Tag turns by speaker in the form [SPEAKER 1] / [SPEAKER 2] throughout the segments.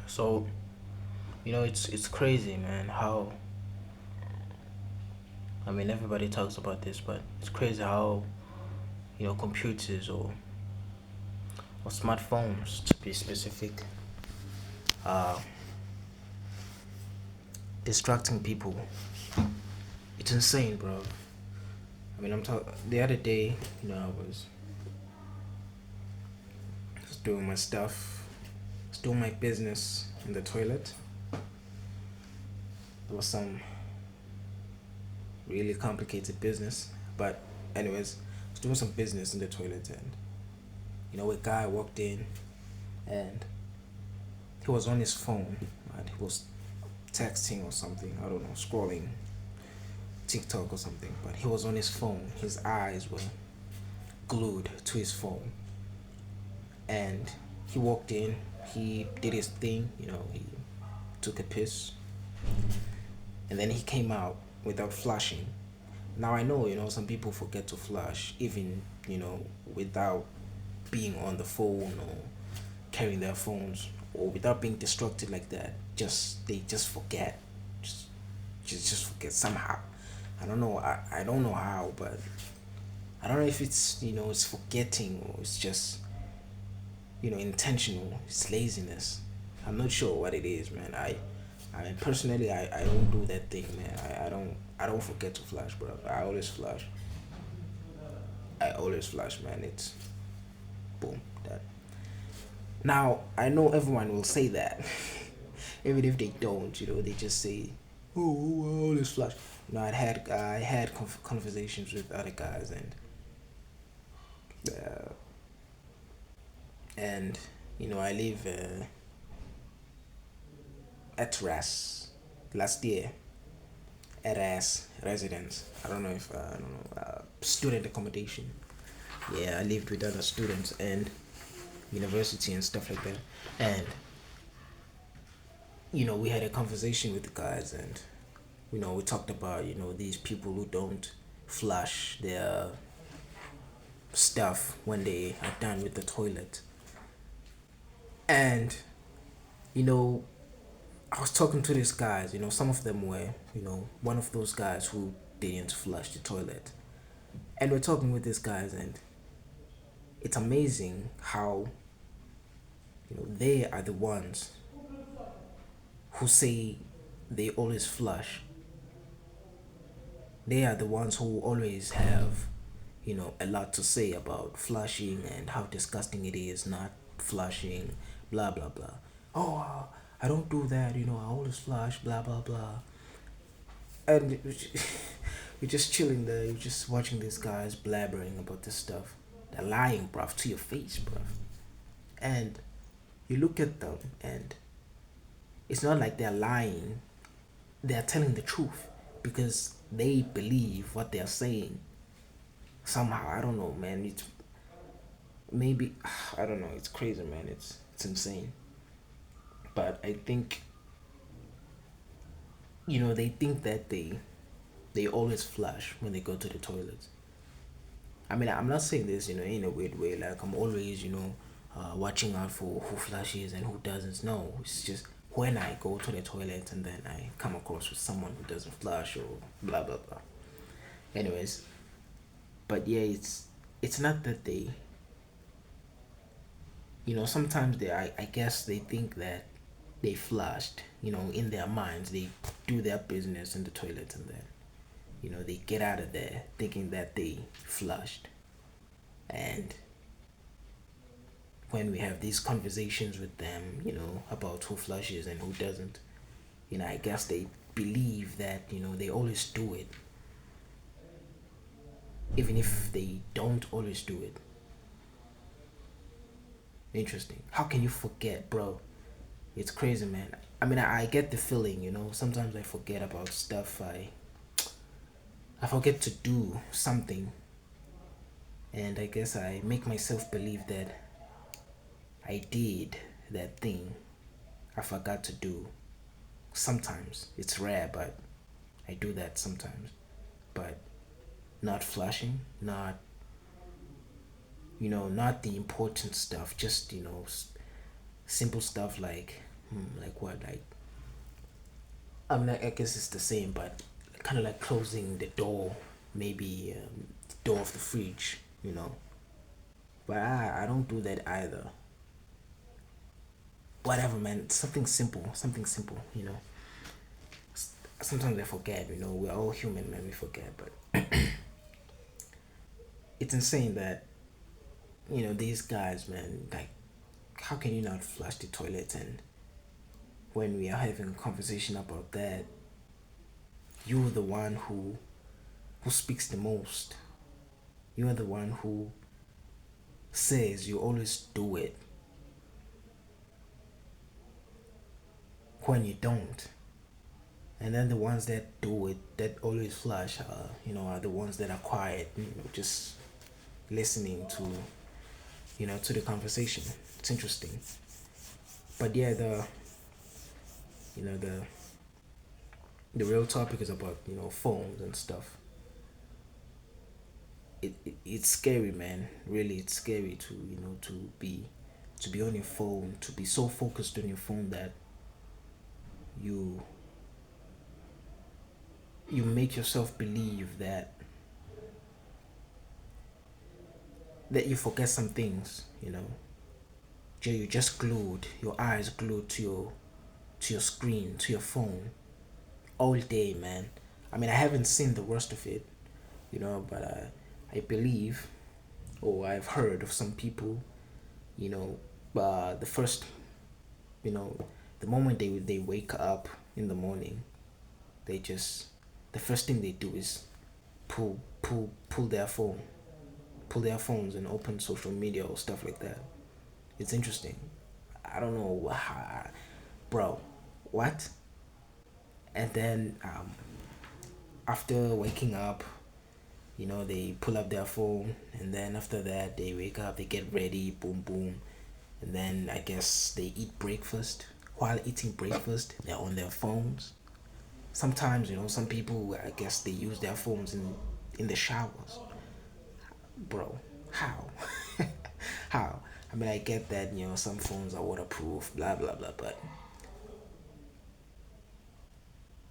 [SPEAKER 1] So it's crazy, man. How everybody talks about this, but it's crazy how computers or smartphones, to be specific, are distracting people. It's insane, bro. I'm talking. The other day, I was doing my stuff, I was doing my business in the toilet. There was some really complicated business, but anyways, I was doing some business in the toilet, and a guy walked in, and he was on his phone, and he was texting or something. I don't know, scrolling TikTok or something. But he was on his phone. His eyes were glued to his phone, and he walked in. He did his thing. He took a piss, and then he came out without flashing. Now I know, some people forget to flush, even without being on the phone or carrying their phones or without being distracted like that. They just forget, just just forget somehow. I don't know. I don't know how, but I don't know if it's it's forgetting or it's just intentional. It's laziness. I'm not sure what it is, man. I personally I don't do that thing, man. I don't forget to flash, bro. I always flash. I always flash, man. It's boom that. Now I know everyone will say that, even if they don't. They just say, "Oh, I always flash." I had conversations with other guys, uh, and I live at RAS last year. At residence. I don't know if I don't know student accommodation. Yeah, I lived with other students and university and stuff like that. And we had a conversation with the guys, and we talked about these people who don't flush their stuff when they are done with the toilet. And you know I was talking to these guys. Some of them were one of those guys who didn't flush the toilet, and we're talking with these guys, and it's amazing how they are the ones who say they always flush. They are the ones who always have a lot to say about flushing and how disgusting it is not flushing, blah blah blah. Oh, I don't do that. I always flush, blah blah blah. And you're just chilling there. You're just watching these guys blabbering about this stuff. They're lying, bruv, to your face, bruv. And you look at them, and it's not like they're lying. They're telling the truth because they believe what they're saying. Somehow, I don't know, man. It's maybe I don't know. It's crazy, man. It's insane. But I think they think that they always flush when they go to the toilet. I'm not saying this, in a weird way. Like I'm always, watching out for who flushes and who doesn't. No, it's just when I go to the toilet and then I come across with someone who doesn't flush or blah blah blah. Anyways, but yeah, it's not that they, sometimes I guess they think that they flushed. In their minds they do their business in the toilet, and then they get out of there thinking that they flushed. And when we have these conversations with them, about who flushes and who doesn't, I guess they believe that, they always do it, even if they don't always do it. Interesting. How can you forget, bro? It's crazy, man. I get the feeling, sometimes I forget about stuff. I forget to do something, and I guess I make myself believe that I did that thing I forgot to do. Sometimes it's rare, but I do that sometimes. But not flushing, not the important stuff. Just simple stuff like Like what? Like I mean, I guess it's the same, but kind of like closing the door, maybe the door of the fridge, you know. But I don't do that either. Whatever, man. Something simple, you know. Sometimes I forget, you know. We're all human, man. We forget, but it's insane that these guys, man. Like, how can you not flush the toilet? And when we are having a conversation about that, you're the one who speaks the most. You're the one who says you always do it when you don't. And then the ones that do it, that always flush, are the ones that are quiet, just listening to the conversation. It's interesting. But yeah, you know, the real topic is about, phones and stuff. It's scary, man. Really, it's scary to be on your phone, to be so focused on your phone that you you make yourself believe that you forget some things, you just glued, your eyes glued to your screen, to your phone all day, man. I mean, I haven't seen the worst of it, but I believe, or I've heard of some people, you know, the first, you know, the moment they wake up in the morning, they just the first thing they do is pull pull their phones and open social media or stuff like that. It's interesting. I don't know how, bro. What? And then after waking up, they pull up their phone, and then after that they wake up, they get ready, boom boom, and then I guess they eat breakfast. While eating breakfast, they're on their phones. Sometimes, some people, I guess, they use their phones in the showers. Bro, how? How? I mean, I get that, some phones are waterproof, blah blah blah, but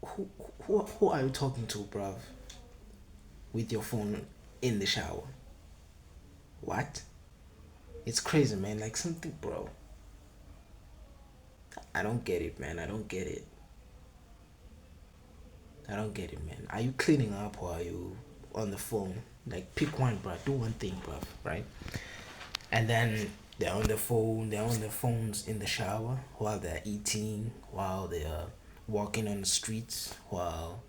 [SPEAKER 1] who are you talking to, bruv, with your phone in the shower? What? It's crazy, man. Like something, bro. I don't get it, man. I don't get it. I don't get it, man. Are you cleaning up or are you on the phone? Like, pick one, bro. Do one thing, bro. Right? And then they're on the phone. They're on their phones in the shower while they're eating, while they're walking on the streets, while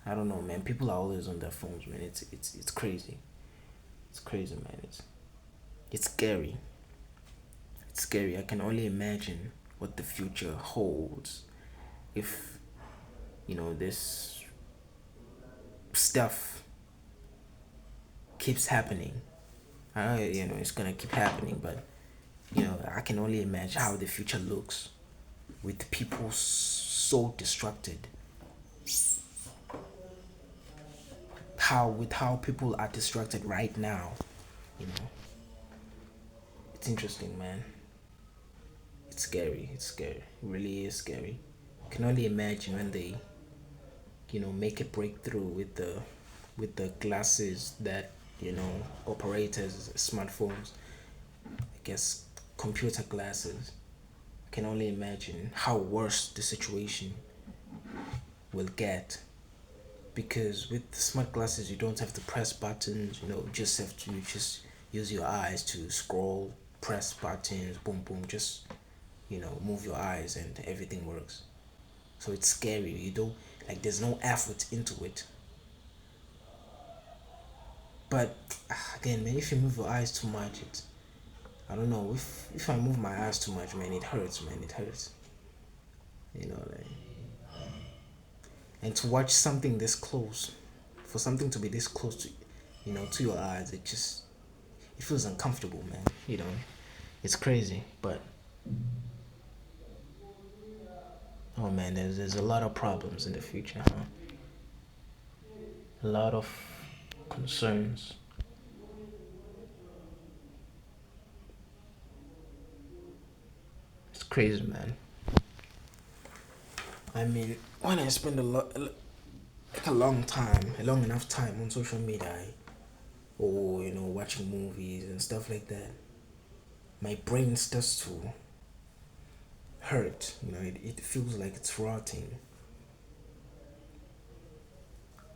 [SPEAKER 1] I don't know, man. People are always on their phones, man. It's crazy. It's crazy, man. It's scary. It's scary. I can only imagine what the future holds if this stuff keeps happening. I know it's gonna keep happening, but I can only imagine how the future looks with people so distracted. How people are distracted right now. You know, it's interesting, man. It's scary. It's scary. It really is scary. I can only imagine when they make a breakthrough with the glasses that operate as smartphones. I guess computer glasses. I can only imagine how worse the situation will get, because with the smart glasses you don't have to press buttons. Just have to just use your eyes to scroll, press buttons, boom boom, just move your eyes and everything works. So it's scary. You don't, like, there's no effort into it. But again, man, if you move your eyes too much, I don't know, if I move my eyes too much, man, it hurts, man. It hurts. Like, and to watch something this close, for something to be this close to your eyes, it feels uncomfortable, man. It's crazy. But oh man, there's a lot of problems in the future, huh? A lot of concerns. It's crazy, man. I mean, when I spend like a long time, a long enough time on social media, or watching movies and stuff like that, my brain starts to hurt. It feels like it's rotting.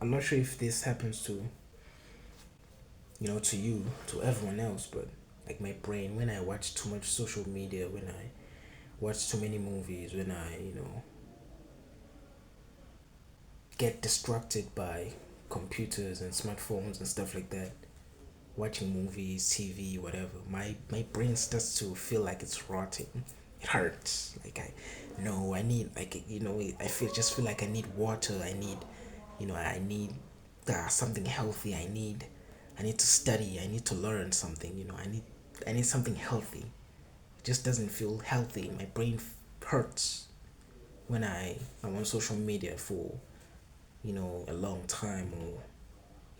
[SPEAKER 1] I'm not sure if this happens to you, to everyone else, but like my brain, when I watch too much social media, when I watch too many movies, when I get distracted by computers and smartphones and stuff like that, watching movies, TV, whatever, my brain starts to feel like it's rotting. It hurts. Like I need, like, I feel like I need water. I need something healthy. I need to study. I need to learn something. I need something healthy. It just doesn't feel healthy. My brain hurts when I'm on social media for a long time,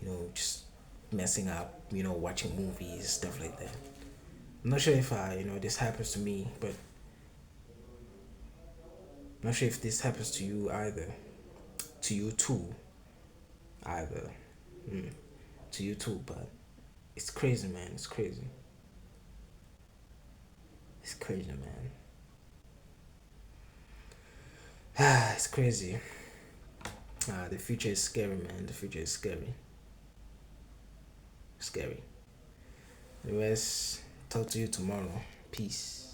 [SPEAKER 1] or just messing up, watching movies, stuff like that. I'm not sure if this happens to me, but I'm not sure if this happens to you either. To you too, either. Mm, to you too, but it's crazy, man. It's crazy. It's crazy, man. It's crazy. The future is scary, man. The future is scary. Scary. Anyways, talk to you tomorrow. Peace.